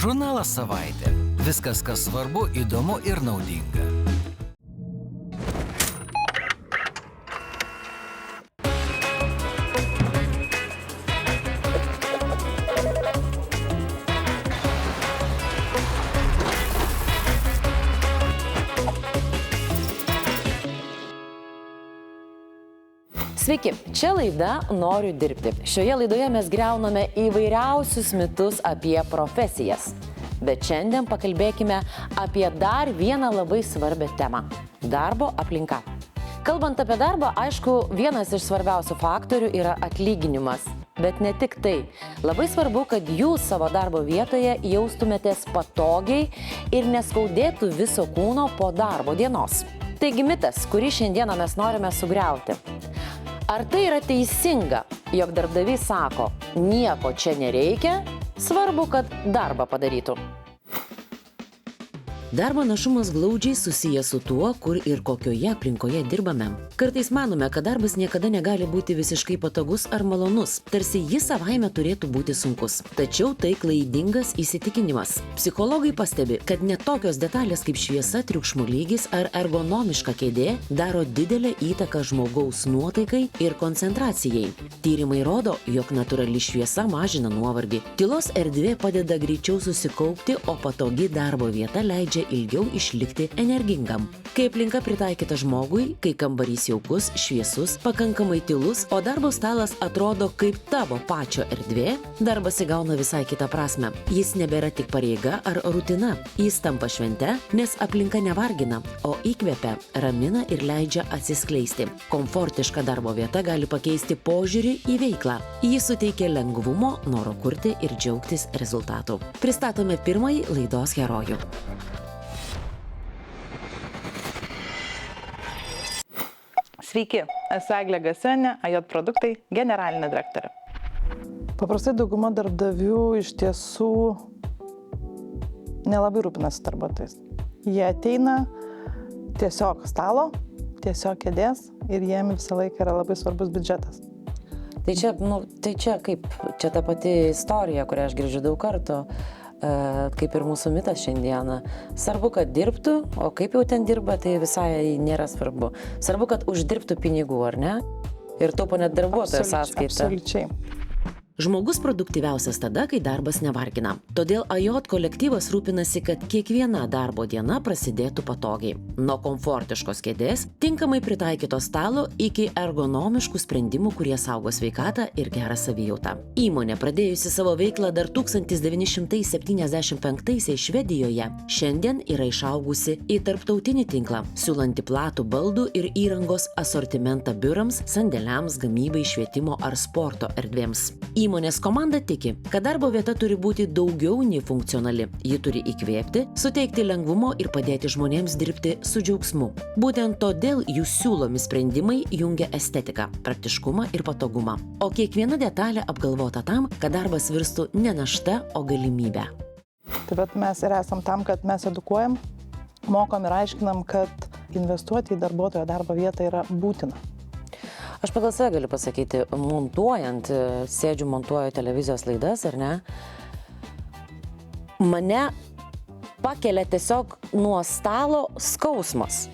Žurnalas Savaitė. Viskas, kas svarbu, įdomu ir naudinga. Sveiki, čia laida Noriu dirbti. Šioje laidoje mes griauname įvairiausius mitus apie profesijas. Bet šiandien pakalbėkime apie dar vieną labai svarbią temą – darbo aplinka. Kalbant apie darbą, aišku, vienas iš svarbiausių faktorių yra atlyginimas. Bet ne tik tai. Labai svarbu, kad jūs savo darbo vietoje jaustumėtės patogiai ir neskaudėtų viso kūno po darbo dienos. Taigi mitas, kurį šiandieną mes norime sugriauti. Ar tai yra teisinga, jog darbdavys sako, nieko čia nereikia, svarbu, kad darbą padarytų? Darbo našumas glaudžiai susijęs su tuo, kur ir kokioje aplinkoje dirbame. Kartais manome, kad darbas niekada negali būti visiškai patogus ar malonus, tarsi jis savaime turėtų būti sunkus. Tačiau tai klaidingas įsitikinimas. Psichologai pastebi, kad net tokios detalės kaip šviesa, triukšmo lygis ar ergonomiška kėdė daro didelę įtaką žmogaus nuotaikai ir koncentracijai. Tyrimai rodo, jog natūrali šviesa mažina nuovargį. Tylos erdvė padeda greičiau susikaupti, o patogi darbo vieta leidžia ilgiau išlikti energingam. Kai aplinka pritaikyta žmogui, kai kambarys jaukus, šviesus, pakankamai tylus, o darbo stalas atrodo kaip tavo pačio erdvė, darbas įgauna visai kitą prasme. Jis nebėra tik pareiga ar rutina. Jis tampa švente, nes aplinka nevargina, o įkvepia, ramina ir leidžia atsiskleisti. Komfortiška darbo vieta gali pakeisti požiūrį į veiklą. Ji suteikia lengvumo, noro kurti ir džiaugtis rezultatu. Pristatome pirmąjį laidos herojų. Sveiki, esu Eglė Gasienė, AJ Produktai generalinė direktorė. Paprastai dauguma darbdavių iš tiesų nelabai rūpinasi darbuotojais. Jie ateina tiesiog stalo, tiesiog kėdės ir jiem visą laiką yra labai svarbus biudžetas. Tai čia kaip, čia ta pati istorija, kurią aš girdžiu daug kartų. Kaip ir mūsų mitas šiandieną. Svarbu, kad dirbtų, o kaip jau ten dirba, tai visai nėra svarbu. Svarbu, kad uždirbtų pinigų, ar ne? Ir taupo net darbuotojo sąskaitą. Absoliučiai. Žmogus produktyviausias tada, kai darbas nevargina. Todėl AJ kolektyvas rūpinasi, kad kiekviena darbo diena prasidėtų patogiai. Nuo komfortiškos kėdės, tinkamai pritaikyto stalo iki ergonomiškų sprendimų, kurie saugo sveikatą ir gerą savijautą. Įmonė, pradėjusi savo veiklą dar 1975 Švedijoje, šiandien yra išaugusi į tarptautinį tinklą, siūlanti platų baldų ir įrangos asortimentą biurams, sandėliams, gamybai, švietimo ar sporto erdvėms. Įmonės komanda tiki, kad darbo vieta turi būti daugiau nei funkcionali. Ji turi įkvėpti, suteikti lengvumo ir padėti žmonėms dirbti su džiaugsmu. Būtent todėl jų siūlomi sprendimai jungia estetiką, praktiškumą ir patogumą. O kiekviena detalė apgalvota tam, kad darbas virstų ne našta, o galimybė. Taip pat mes ir esam tam, kad mes edukuojam, mokom ir aiškinam, kad investuoti į darbuotojo darbo vietą yra būtina. Aš pagal save galiu pasakyti, montuoju televizijos laidas, ar ne? Mane pakelia tiesiog nuo stalo skausmas.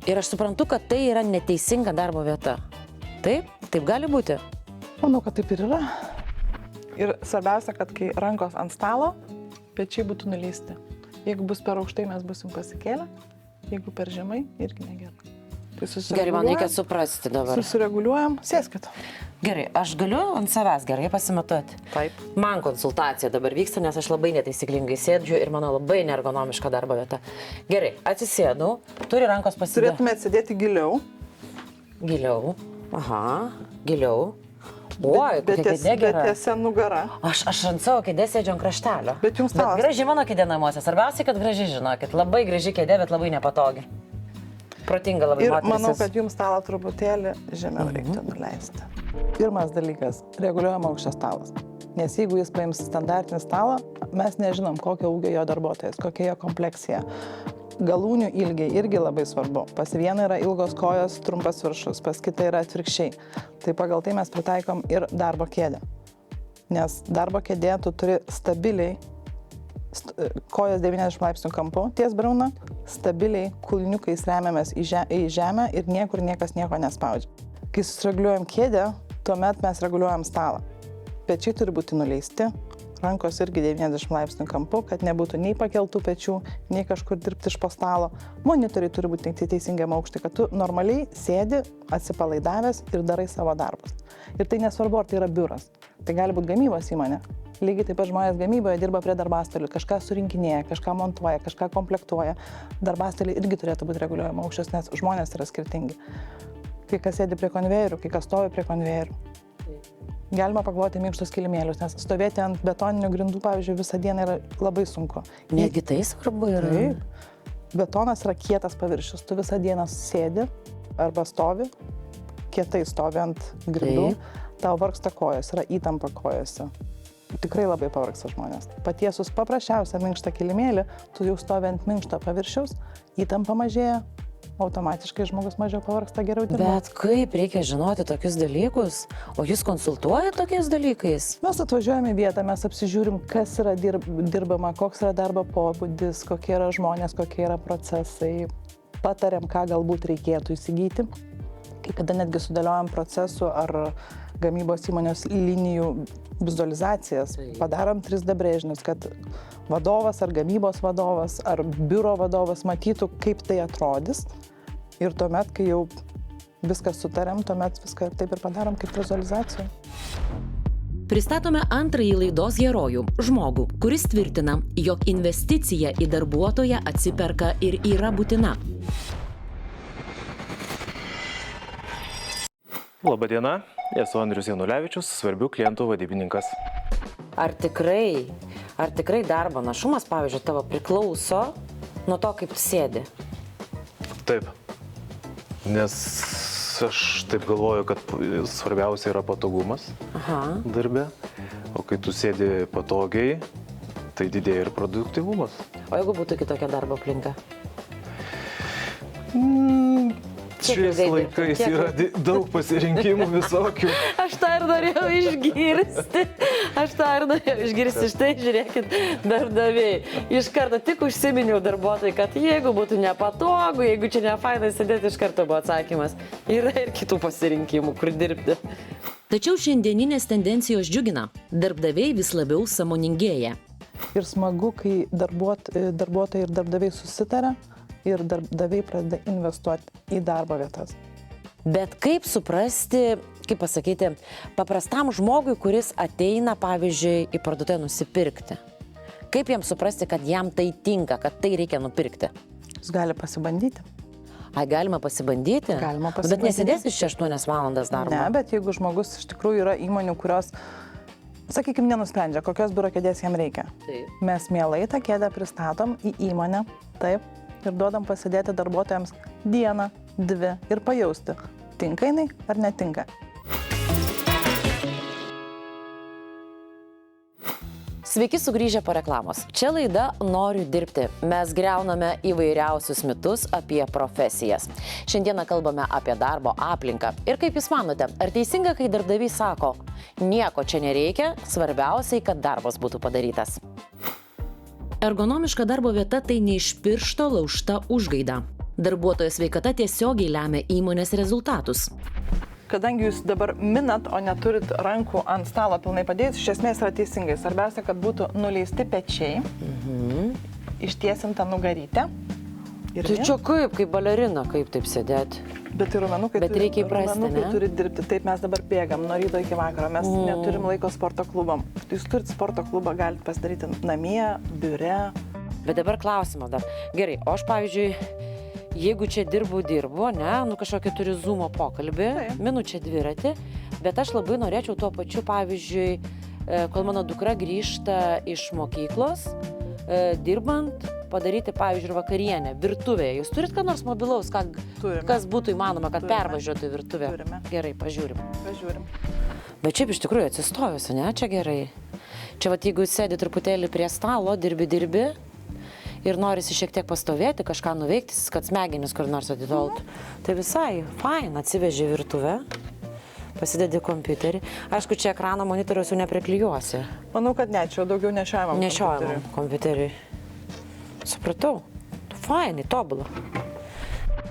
Ir aš suprantu, kad tai yra neteisinga darbo vieta. Taip? Taip gali būti? Manau, kad taip ir yra. Ir svarbiausia, kad kai rankos ant stalo, pečiai būtų nuleisti. Jeigu bus per aukštai, mes busim pasikėlę. Jeigu per žemai, irgi negerai. Gerai, man reikia suprasti dabar. Susireguliuojam, sėskit. Gerai, aš galiu ant savęs gerai pasimatuoti. Taip. Man konsultacija dabar vyksta, nes aš labai netaisyklingai sėdžiu ir mano labai neergonomiška darbo vieta. Gerai, atsisėdau, turi rankos pasidėti. Turėtumėte sėdėti giliau. Giliau, aha, giliau. Oi, kokia kėdė gera. Bet tiesia nugara. Aš ant savo kėdė sėdžiu ant kraštelio. Bet jums stalas. Graži mano kėdė namuose, svarbiausiai, kad graži, žinokit. Labai graži kėdė, bet labai nepatogi. Protinga labai moteris. Ir manau, kad jums stalą truputėlį žemiau reiktų nuleisti. Pirmas dalykas – reguliuojama aukščio stalas. Nes jeigu jis paims standartinį stalą, mes nežinom, kokio ūgio jo darbuotojas, kokia jo kompleksija. Galūnių ilgiai irgi labai svarbu. Pas vieną yra ilgos kojos, trumpas viršus, pas kitą yra atvirkščiai. Tai pagal tai mes pritaikom ir darbo kėdę. Nes darbo kėdė tu turi stabiliai, kojas 90 laipsnių kampu, ties briauna, stabiliai kulniukais remiamės į žemę ir niekur niekas nieko nespaudžia. Kai susireguliuojam kėdę, tuomet mes reguliuojam stalą. Pečiai turi būti nuleisti, rankos irgi 90 laipsnių kampu, kad nebūtų nei pakeltų pečių, nei kažkur dirbti iš po stalo. Monitoriai turi būti teisingam aukštį, kad tu normaliai sėdi, atsipalaidavęs ir darai savo darbus. Ir tai nesvarbu, ar tai yra biuras. Tai gali būti gamybos įmonė. Lygiai taip pat žmonės gamyboje dirba prie darbastalių, kažką surinkinėja, kažką montuoja, kažką komplektuoja. Darbastaliai irgi turėtų būti reguliuojama aukščios, nes žmonės yra skirtingi. Kai kas sėdi prie konvejerių, kai kas stovi prie konvejerių. Galima pakloti minkštus kilimėlius, nes stovėti ant betoninių grindų, pavyzdžiui, visą dieną yra labai sunku. Negi tai svarbu yra. Taip. Betonas yra kietas paviršius, tu visą dieną sėdi arba stovi, kietai stovi ant grindų, tau vargsta kojos, yra įtampa kojose. Tikrai labai pavargsta žmonės. Patiesus paprasčiausią minkštą kilimėlį, tu jau stovi ant minkšto paviršiaus, įtampa mažėja, automatiškai žmogus mažiau pavargsta, geriau dirba. Bet kaip reikia žinoti tokius dalykus? O jūs konsultuojate tokiais dalykais? Mes atvažiuojame į vietą, mes apsižiūrim, kas yra dirbama, koks yra darbo pobūdis, kokie yra žmonės, kokie yra procesai. Patariam, ką galbūt reikėtų įsigyti. Kai kada netgi sudėliojam procesų ar gamybos įmonės linijų vizualizacijas. Padarom 3D brėžinius, kad vadovas ar gamybos vadovas ar biuro vadovas matytų, kaip tai atrodys. Ir tuomet, kai jau viską sutariam, tuomet viską taip ir padarom kaip vizualizacijų. Pristatome antrąjį laidos herojų – žmogų, kuris tvirtina, jog investicija į darbuotoją atsiperka ir yra būtina. Labadiena, esu Andrius Janulevičius, Svarbių klientų vadybininkas. Ar tikrai darbo našumas, pavyzdžiui, tavo priklauso nuo to, kaip tu sėdi? Taip, nes aš taip galvoju, kad svarbiausia yra patogumas darbe, o kai tu sėdi patogiai, tai didėja ir produktyvumas. O jeigu būtų kitokia darbo aplinka? Šiais laikais yra daug pasirinkimų visokių. Aš tą ir norėjau išgirsti. Štai, žiūrėkit, darbdaviai. Iš karto tik užsiminiau darbuotojai, kad jeigu būtų nepatogu, jeigu čia nefainai sėdėti, iš karto buvo atsakymas. Yra ir kitų pasirinkimų, kur dirbti. Tačiau šiandieninės tendencijos džiugina. Darbdaviai vis labiau sąmoningėja. Ir smagu, kai darbuotojai ir darbdaviai susitaria ir darbdaviai pradeda investuoti į darbo vietas. Bet kaip suprasti, kaip pasakyti, paprastam žmogui, kuris ateina, pavyzdžiui, į parduotuvę nusipirkti? Kaip jam suprasti, kad jam tai tinka, kad tai reikia nupirkti? Jis gali pasibandyti. Galima pasibandyti? Galima pasibandyti. Bet nesėdėsi 8 valandas darbo? Ne, bet jeigu žmogus iš tikrųjų yra įmonių, kurios, sakykime, nenusprendžia, kokios biuro kėdės jam reikia. Taip. Mes mielai tą kėdę pristatom į įmonę, taip, ir duodam pasėdėti darbuotojams dieną, 2 ir pajausti, tinka jinai ar netinka. Sveiki sugrįžę po reklamos. Čia laida Noriu dirbti. Mes griauname įvairiausius mitus apie profesijas. Šiandieną kalbame apie darbo aplinką. Ir kaip jūs manote, ar teisinga, kai darbdaviai sako, nieko čia nereikia, svarbiausiai, kad darbas būtų padarytas? Ergonomiška darbo vieta tai ne iš piršto laužta užgaida. Darbuotojo sveikata tiesiogiai lemia įmonės rezultatus. Kadangi jūs dabar minat, o neturit rankų ant stalo pilnai padėjus, iš esmės yra teisingai. Svarbiausia, kad būtų nuleisti pečiai, ištiesinta nugarytė. Tai čia kaip balerina, kaip taip sėdėti? Bet ir raumenukai turi dirbti. Taip, mes dabar bėgam nuo ryto iki vakaro, mes neturim laiko sporto klubam. Jūs turit sporto klubą, galite pasidaryti namie, biure. Bet dabar klausimas dar. Gerai, o aš pavyzdžiui, jeigu čia dirbu, ne, kažkokį turiu Zoomo pokalbį, minu čia dviratį, bet aš labai norėčiau tuo pačiu, pavyzdžiui, kol mano dukra grįžta iš mokyklos, dirbant, padaryti, pavyzdžiui, vakarienę, virtuvėje. Jūs turit ką nors mobilaus, kas būtų įmanoma, kad pervažiuotų į virtuvę? Turime. Gerai, pažiūrim. Bet šiaip iš tikrųjų atsistojus, ne, čia gerai. Čia jeigu sėdi truputėlį prie stalo, dirbi ir norisi šiek tiek pastovėti, kažką nuveikti, kad smegenis kur nors atitoltų. Tai visai, fain, atsiveži virtuvę, pasidedi kompiuterį. Aišku, čia ekrano monitoriaus jau nepriklijuosi. Manau, kad ne, čia daugiau nešiojama. Nešiojama kompiuteriui. Supratau. Fainai, tobulą.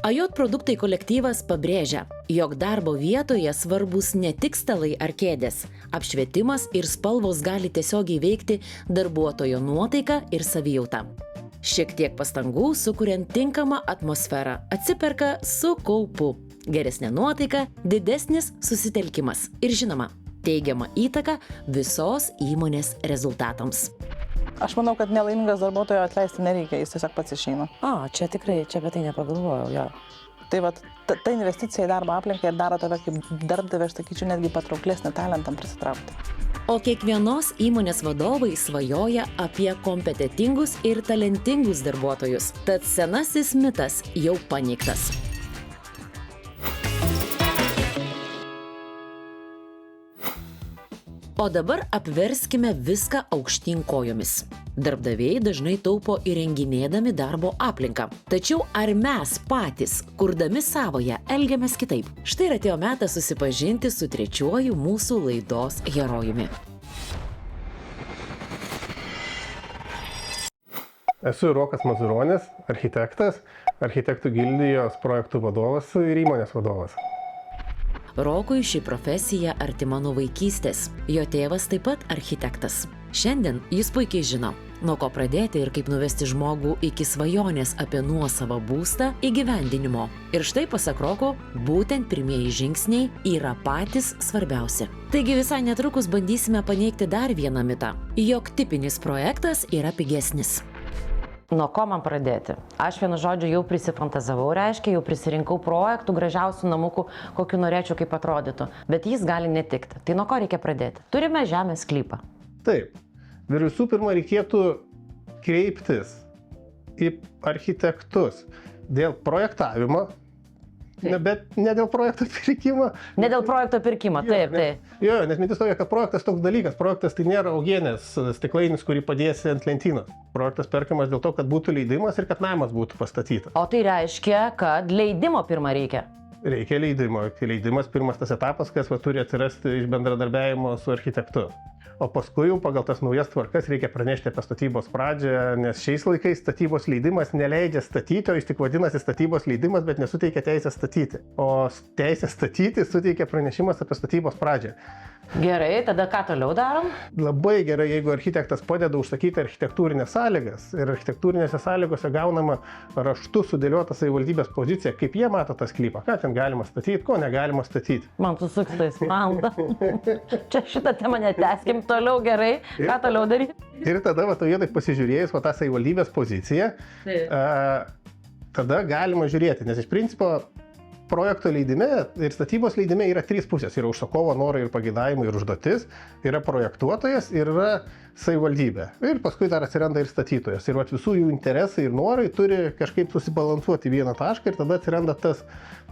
AJ produktai kolektyvas pabrėžia, jog darbo vietoje svarbus ne tik stalai ar kėdės. Apšvietimas ir spalvos gali tiesiogiai veikti darbuotojo nuotaiką ir savijautą. Šiek tiek pastangų, sukuriant tinkamą atmosferą, atsiperka su kaupu. Geresnė nuotaika, didesnis susitelkimas ir žinoma, teigiama įtaka visos įmonės rezultatams. Aš manau, kad nelaimingas darbuotojo atleisti nereikia, jis tiesiog pats išeina. Čia tikrai, čia apie tai nepagalvojau, jo. Tai vat, ta investicija į darbo aplinką ir daro tave kaip darbdavę, aš sakyčiau, netgi patrauklesnį talentam prisitraukti. O kiekvienos įmonės vadovai svajoja apie kompetentingus ir talentingus darbuotojus. Tad senasis mitas jau paneigtas. O dabar apverskime viską aukštyn kojomis. Darbdaviai dažnai taupo įrenginėdami darbo aplinką. Tačiau ar mes patys, kurdami savoją, elgiamės kitaip? Štai ir atėjo metas susipažinti su trečiuoju mūsų laidos herojumi. Esu Rokas Mazuronis, architektas, architektų gildijos projektų vadovas ir įmonės vadovas. Rokui ši profesija artima nuo vaikystės. Jo tėvas taip pat architektas. Šiandien jis puikiai žino, nuo ko pradėti ir kaip nuvesti žmogų iki svajonės apie nuosavą būstą įgyvendinimo. Ir štai pasak Roko, būtent pirmieji žingsniai yra patys svarbiausi. Taigi visai netrukus bandysime paneigti dar vieną mitą, jog tipinis projektas yra pigesnis. Nuo ko man pradėti? Aš vienu žodžiu jau prisifantazavau, reiškia, jau prisirinkau projektų, gražiausių namukų, kokiu norėčiau, kaip atrodytų. Bet jis gali netikti. Tai nuo ko reikia pradėti? Turime žemės sklypą. Taip. Visų pirma, reikėtų kreiptis į architektus dėl projektavimo, bet ne dėl projekto pirkimo. Ne dėl projekto pirkimo, taip, taip. Jo, nes mintis tokia, kad projektas toks dalykas. Projektas tai nėra uogienės stiklainis, kurį padėsi ant lentynos. Projektas perkamas dėl to, kad būtų leidimas ir kad namas būtų pastatytas. O tai reiškia, kad leidimo pirmą reikia. Reikia leidimo. Leidimas pirmas tas etapas, kas turi atsirasti iš bendradarbiavimo su architektu. O paskui jau pagal tas naujas tvarkas reikia pranešti apie statybos pradžią, nes šiais laikais statybos leidimas neleidžia statyti, o jis tik vadinasi statybos leidimas, bet nesuteikia teisės statyti. O teisę statyti suteikia pranešimas apie statybos pradžią. Gerai, tada ką toliau darom? Labai gerai, jeigu architektas padeda užsakyti architektūrinės sąlygas ir architektūrinėse sąlygose gaunama raštu sudėliota savivaldybės pozicija, kaip jie mato tą sklypą, ką ten galima statyti, ko negalima statyti. Man susuks tais malda. Čia šitą temą netęskim toliau, gerai. Ką toliau daryti? Ir tada vietoj pasižiūrėjus tą savivaldybės poziciją, tada galima žiūrėti, nes iš principo projekto leidime ir statybos leidime yra trys pusės. Yra užsakovo norai ir pageidavimai ir užduotis, yra projektuotojas ir yra savivaldybė. Ir paskui dar atsiranda ir statytojas. Ir visų jų interesai ir norai turi kažkaip susibalansuoti vieną tašką ir tada atsiranda tas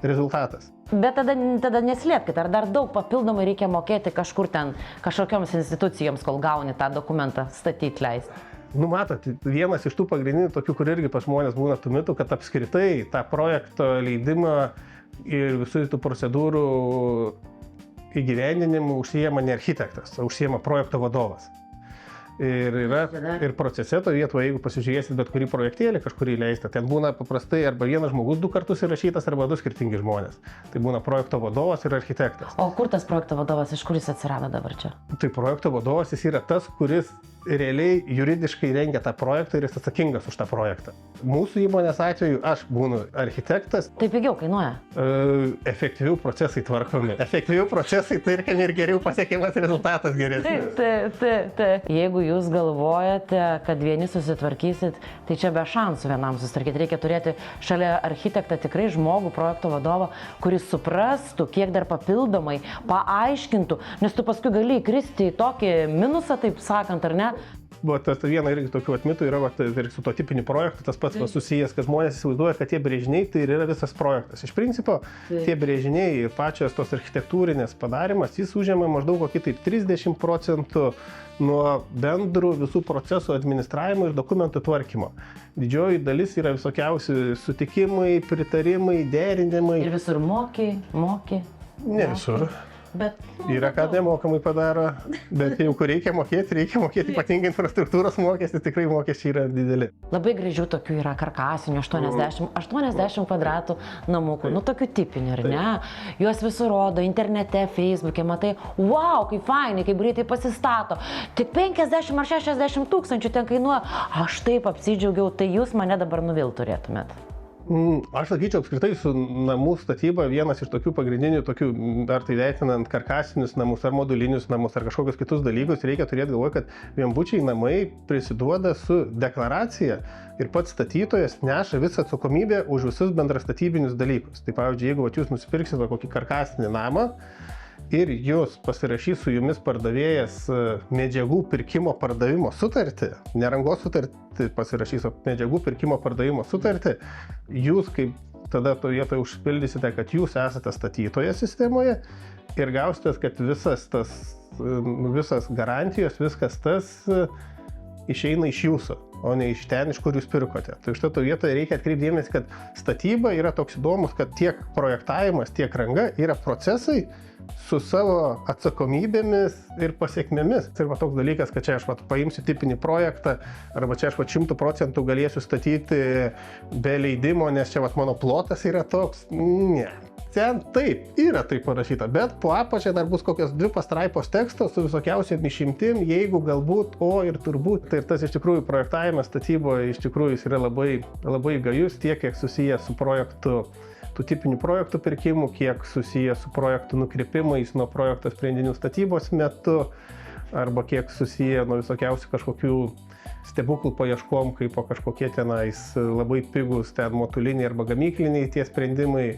rezultatas. Bet tada neslėpkite, ar dar daug papildomai reikia mokėti kažkur ten, kažkokioms institucijoms, kol gauni tą dokumentą statyti leisti. Matot, vienas iš tų pagrindinių tokių, kur irgi pas žmonės būna tų mitų, kad apskritai tą projekto leidimą ir visų tų procedūrų įgyvendinimu užsiema ne architektas, o užsiema projekto vadovas. Ir procese to vietoje, jeigu pasižiūrėsit bet kurį projektėlį, kažkurį leistą, ten būna paprastai arba vienas žmogus 2 kartus įrašytas, arba 2 skirtingi žmonės. Tai būna projekto vadovas ir architektas. O kur tas projekto vadovas, iš kur jis atsirado dabar čia? Tai projekto vadovas jis yra tas, kuris realiai juridiškai rengia tą projektą ir jis atsakingas už tą projektą. Mūsų įmonės atveju aš būnu architektas. Tai pigiau kainuoja? Efektyviau procesai tvarkomi. Efektyviau procesai tarkim ir geriau pasiekiamas rezultatas geresnis. Taip. Jeigu jūs galvojate, kad vieni susitvarkysit, tai čia be šansų vienam susitvarkyti. Reikia turėti šalia architektą tikrai žmogų, projekto vadovą, kuris suprastų, kiek dar papildomai paaiškintų, nes tu paskui gali įkristi į tokį minusą, taip sakant, ar ne? Tas viena irgi tokių atmitų yra ir su to tipiniu projektu, tas pats susijęs, kad žmonės įsivaizduoja, kad tie brėžiniai tai ir yra visas projektas. Iš principo, tie brėžiniai ir pačios tos architektūrinės padarimas, jis užima maždaug kokį taip 30% nuo bendrų visų procesų administravimo ir dokumentų tvarkymo. Didžioji dalis yra visokiausi sutikimai, pritarimai, derinimai. Ir visur moki? Ne visur. Bet Yra, ką nemokamai padaro, bet jau kur reikia mokėti, ypatingai infrastruktūros mokestį, tikrai mokesčiai yra dideli. labai gražių tokių yra karkasinių 80 kvadratų namukų, nu tokių tipinių, ar ne? Juos visur rodo internete, Facebook'e, matai, wow, kaip fainai, kaip greitai pasistato. Tik 50 ar 60 tūkstančių ten kainuoja. Aš taip apsidžiaugiau, tai jūs mane dabar nuvil turėtumėt. Aš sakyčiau, apskritai su namų statyba vienas iš tokių pagrindinių, ar tai vertinant karkasinius namus, ar modulinius namus, ar kažkokius kitus dalykus, reikia turėti galvoje, kad vienbučiai namai prisiduoda su deklaracija ir pats statytojas neša visą atsakomybę už visus bendrastatybinius dalykus. Tai pavyzdžiui, jeigu jūs nusipirksite kokį karkasinį namą, ir jūs pasirašys su jumis pardavėjas medžiagų pirkimo pardavimo sutartį, nerangos sutartį pasirašys, o medžiagų pirkimo pardavimo sutartį, jūs kaip tada to vietoje užpildysite, kad jūs esate statytoje sistemoje ir gausite, kad visas garantijos, viskas tas išeina iš jūsų, o ne iš ten, iš kur jūs pirkote. Tai už to vietoje reikia atkreipti dėmesį, kad statyba yra toks įdomus, kad tiek projektavimas, tiek ranga yra procesai su savo atsakomybėmis ir pasiekmėmis. Ir va toks dalykas, kad čia aš paimsiu tipinį projektą, arba čia aš 100% galėsiu statyti be leidimo, nes čia mano plotas yra toks. Ne. Ten taip, yra taip parašyta, bet po apačia dar bus kokios 2 pastraipos teksto su visokiausiom išimtim, jeigu galbūt, o ir turbūt. Tai ir tas iš tikrųjų projektavimas statyboje iš tikrųjų yra labai, labai gajus, tiek kiek susijęs su projektu, tų tipinių projektų pirkimų, kiek susijęs su projektų nukrypimais nuo projekto sprendinių statybos metu, arba kiek susiję nuo visokiausių kažkokių stebuklų paieškom, kaip po kažkokie tenais labai pigus ten moduliniai arba gamykliniai tie sprendimai.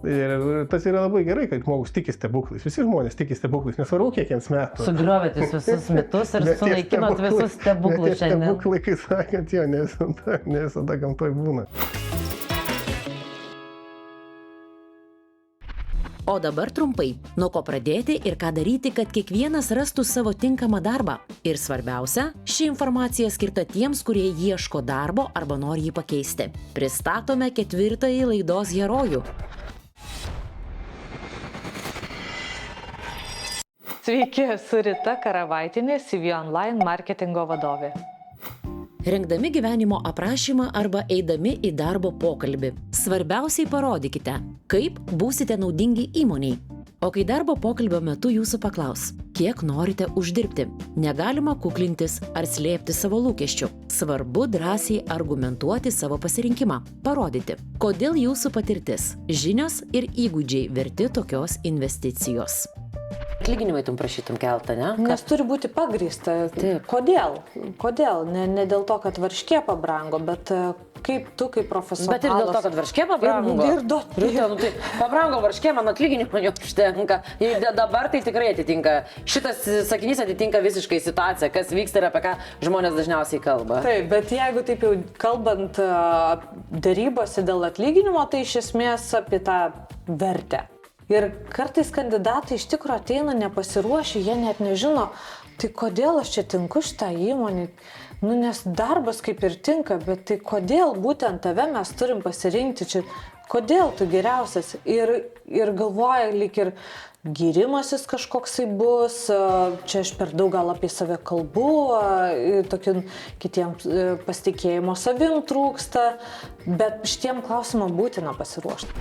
Ir tas yra labai gerai, kad žmogus tiki stebuklais. Visi žmonės tiki stebuklais, nesvarbu kiek jiems metų. Sugriovėt visus mitus ir sunaikinot visus stebuklus šiandien. Stebuklai, kai sakant, jo, ne visada gamtoj būna. O dabar trumpai, nuo ko pradėti ir ką daryti, kad kiekvienas rastų savo tinkamą darbą. Ir svarbiausia, ši informacija skirta tiems, kurie ieško darbo arba nori jį pakeisti. Pristatome 4. laidos herojų. Sveiki, esu Rita Karavaitienė, CV Online marketingo vadovė. Rengdami gyvenimo aprašymą arba eidami į darbo pokalbį, svarbiausiai parodykite, kaip būsite naudingi įmoniai. O kai darbo pokalbio metu jūsų paklaus, kiek norite uždirbti, negalima kuklintis ar slėpti savo lūkesčių. Svarbu drąsiai argumentuoti savo pasirinkimą, parodyti, kodėl jūsų patirtis, žinios ir įgūdžiai verti tokios investicijos. Atlyginimai tu prašytum keltą, ne? Nes turi būti pagrįsta. Taip. Kodėl? Kodėl? Ne dėl to, kad varškė pabrango, bet kaip tu, kaip profesionalas. Bet ir dėl to, kad varškė pabrango. Tai pabrango varškė, man atlyginimą jau užtenka. Ir dabar tai tikrai atitinka. Šitas sakinys atitinka visiškai situaciją, kas vyksta ir apie ką žmonės dažniausiai kalba. Taip, bet jeigu taip jau kalbant dėrybose dėl atlyginimo, tai iš esmės apie tą vertę. Ir kartais kandidatai iš tikrųjų ateina nepasiruošę, jie net nežino, tai kodėl aš čia tinku šitą įmonį. Nes darbas kaip ir tinka, bet tai kodėl būtent tave mes turim pasirinkti čia, kodėl tu geriausias. Ir galvoja, lyg ir gyrimasis kažkoksai bus, čia aš per daug gal apie save kalbu, tokių kitiems pasitikėjimo savim trūksta, bet šitiem klausimam būtina pasiruošti.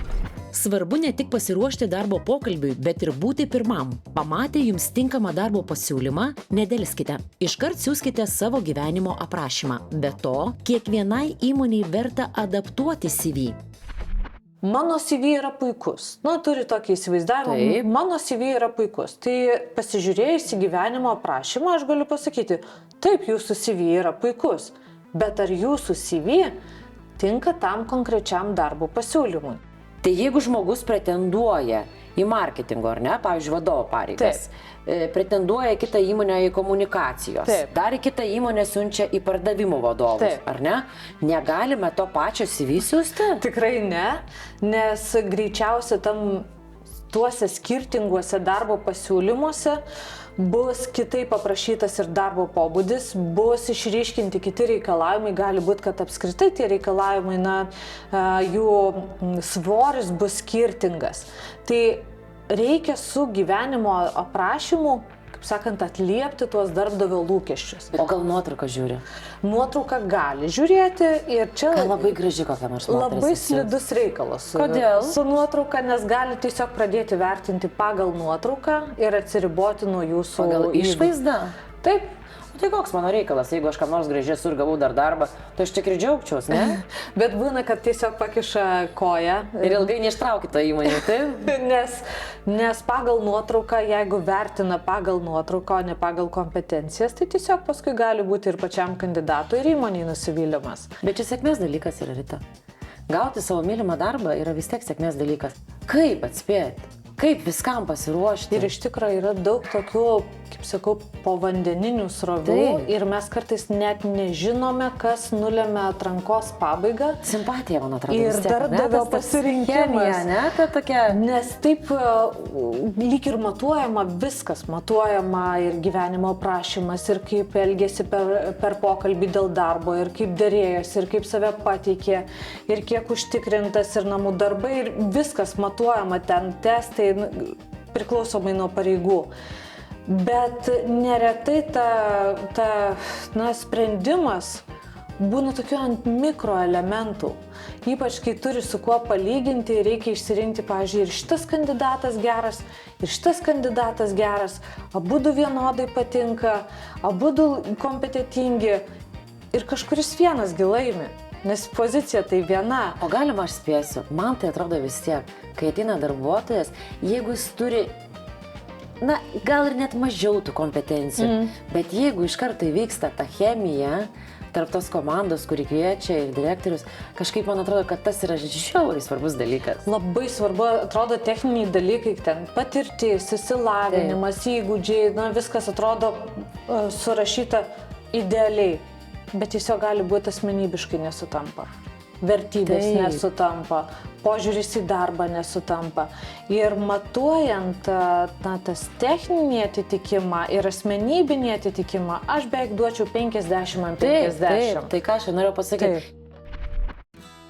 Svarbu ne tik pasiruošti darbo pokalbiui, bet ir būti pirmam. Pamatę jums tinkamą darbo pasiūlymą, nedelskite. Iškart siųskite savo gyvenimo aprašymą. Be to, kiekvienai įmoniai verta adaptuoti CV. Mano CV yra puikus. Turi tokį įsivaizdavimą. Taip. Mano CV yra puikus. Tai pasižiūrėjus į gyvenimo aprašymą, aš galiu pasakyti, taip, jūsų CV yra puikus, bet ar jūsų CV tinka tam konkrečiam darbo pasiūlymui? Tai jeigu žmogus pretenduoja į marketingo, ar ne, pavyzdžiui, vadovo pareigas, pretenduoja į kitą įmonę į komunikacijos, Taip. dar į kitą įmonę siunčia į pardavimų vadovus, Taip. ar ne, negalime to pačio CV siųsti? Tikrai ne, nes greičiausiai tuose skirtinguose darbo pasiūlymuose bus kitaip aprašytas ir darbo pobūdis, bus išryškinti kiti reikalavimai, gali būti, kad apskritai tie reikalavimai, jų svoris bus skirtingas. Tai reikia su gyvenimo aprašymu, kaip sakant, atliepti tuos darbdavio lūkesčius. O gal nuotrauką žiūri? Nuotrauką gali žiūrėti ir čia Gal labai graži kokia nors moteris. labai slidus reikalas. Kodėl? Su nuotrauka, nes gali tiesiog pradėti vertinti pagal nuotrauką ir atsiriboti nuo jūsų Pagal išvaizdą? Taip. Tai koks mano reikalas, jeigu aš kam nors gražiai esu ir gavau dar darbą, tai aš tik ir džiaugčiaus, ne? Bet būna, kad tiesiog pakiša koją. Ir ilgai neištraukit tą įmonę, taip? Nes pagal nuotrauką, jeigu vertina pagal nuotrauką, o ne pagal kompetencijas, tai tiesiog paskui gali būti ir pačiam kandidatui ir įmoniai nusivylimas. Bet čia sėkmės dalykas yra, Rita. Gauti savo mylimą darbą yra vis tiek sėkmės dalykas. Kaip atspėti? Kaip viskam pasiruošti? Ir iš tikrųjų yra daug tokių, kaip sakau, povandeninių srovių. Taip. Ir mes kartais net nežinome, kas nulėmė atrankos pabaigą. Simpatija, man atrodo. Ir vis tiek, darbdavio ne? Tas toks pasirinkimas. chemija, ne? Ta tokia... Nes taip lyg ir matuojama viskas, matuojama ir gyvenimo aprašymas, ir kaip elgėsi per pokalbį dėl darbo, ir kaip dėrėjosi, ir kaip save pateikė, ir kiek užtikrintas, ir namų darbai, ir viskas matuojama ten, testai priklausomai nuo pareigų. Bet neretai sprendimas būna tokių ant mikroelementų. Ypač kai turi su kuo palyginti, reikia išsirinkti, pavyzdžiui, ir šitas kandidatas geras, ir šitas kandidatas geras, abudu vienodai patinka, abudu kompetitingi ir kažkuris vienas laimi. Nes pozicija tai viena. O galima aš spėsiu, man tai atrodo vis tiek, kai ateina darbuotojas, jeigu jis turi, na, gal ir net mažiau tų kompetencijų, bet jeigu iš karto įvyksta ta chemija tarp tos komandos, kuri kviečia ir direktorius, kažkaip man atrodo, kad tas yra žiauriai svarbus dalykas. Labai svarbu, atrodo, techniniai dalykai, ten patirtis, įsilavinimas, įgūdžiai, na, viskas atrodo surašyta idealiai. Bet tiesiog gali būti asmenybiškai nesutampa. Vertybės nesutampa, požiūris į darbą nesutampa. Ir matuojant tas techninį atitikimą ir asmenybinį atitikimą, aš beveik duočiau 50 ant 50. Taip, tai ką aš norėjau pasakyti.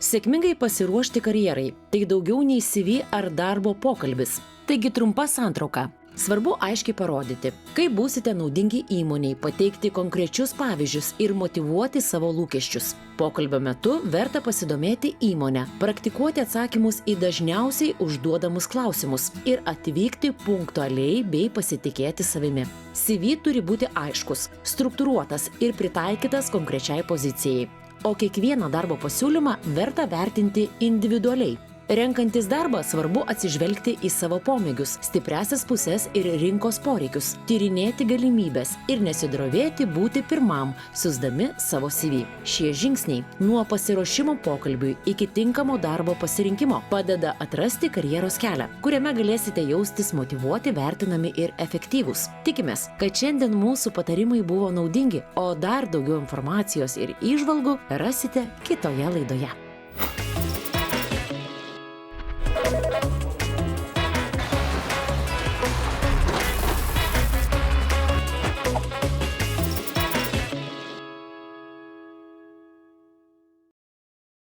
Sėkmingai pasiruošti karjerai – tai daugiau nei CV ar darbo pokalbis. Taigi trumpa santrauka. Svarbu aiškiai parodyti, kaip būsite naudingi įmoniai, pateikti konkrečius pavyzdžius ir motyvuoti savo lūkesčius. Pokalbio metu verta pasidomėti įmonę, praktikuoti atsakymus į dažniausiai užduodamus klausimus ir atvykti punktualiai bei pasitikėti savimi. CV turi būti aiškus, struktūruotas ir pritaikytas konkrečiai pozicijai. O kiekvieną darbo pasiūlymą verta vertinti individualiai. Renkantis darbą svarbu atsižvelgti į savo pomėgius, stipriasias puses ir rinkos poreikius, tyrinėti galimybės ir nesidrovėti būti pirmam, siųsdami savo CV. Šie žingsniai nuo pasiruošimo pokalbiui iki tinkamo darbo pasirinkimo padeda atrasti karjeros kelią, kuriame galėsite jaustis motyvuoti, vertinami ir efektyvūs. Tikimės, kad šiandien mūsų patarimai buvo naudingi, o dar daugiau informacijos ir įžvalgų rasite kitoje laidoje.